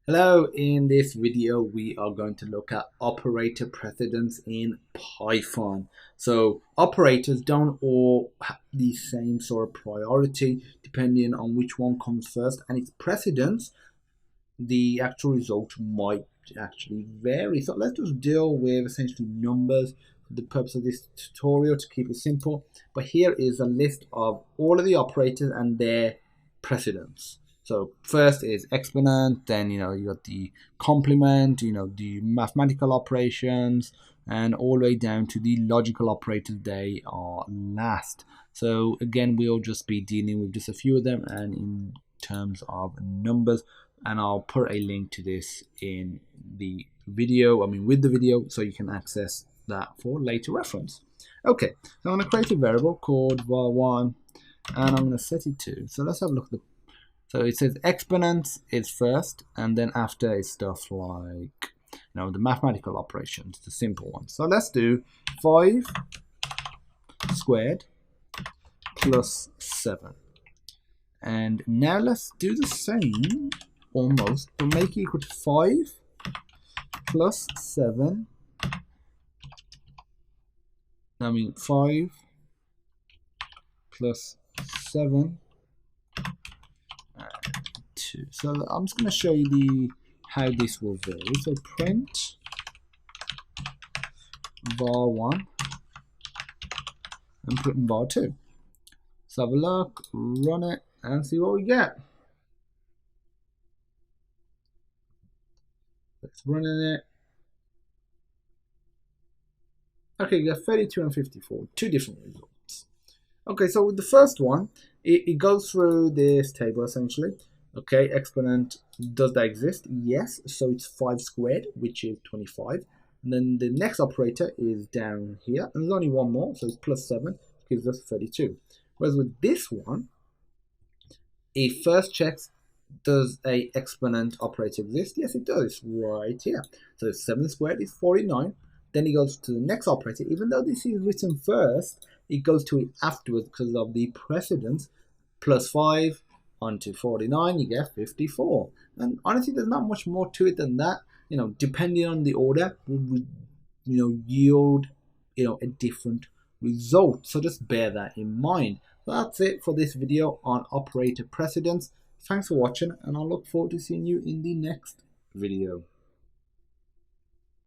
Hello, in this video we are going to look at operator precedence in Python. So operators don't all have the same sort of priority depending on which one comes first, and its precedence, the actual result might actually vary. So let's just deal with essentially numbers for the purpose of this tutorial to keep it simple. But here is a list of all of the operators and their precedence. So first is exponent, then you got the complement, the mathematical operations, and all the way down to the logical operators. They are last. So again, we'll just be dealing with just a few of them, and in terms of numbers, and I'll put a link to this in the video, with the video, so you can access that for later reference. Okay, so I'm going to create a variable called var1, and I'm going to set it to, so let's have a look at the, so it says exponents is first, and then after is stuff like, the mathematical operations, the simple ones. So let's do 5 squared plus 7. And now let's do the same, almost, but make it equal to 5 plus 7. 5 plus 7 and 2. So I'm just going to show you how this will vary. So print var1 and put in var2. So have a look, run it, and see what we get. Let's run it. Okay, you got 32 and 54, two different results. Okay, so with the first one, it goes through this table essentially. Okay, exponent, does that exist? Yes, so it's 5 squared, which is 25. And then the next operator is down here, and there's only one more, so it's plus 7, gives us 32. Whereas with this one, it first checks, does a exponent operator exist? Yes, it does. It's right here. So 7 squared is 49. Then it goes to the next operator. Even though this is written first, it goes to it afterwards because of the precedence. Plus 5 onto 49, you get 54. And honestly, there's not much more to it than that. Depending on the order, would yield a different result. So just bear that in mind. So that's it for this video on operator precedence. Thanks for watching, and I look forward to seeing you in the next video.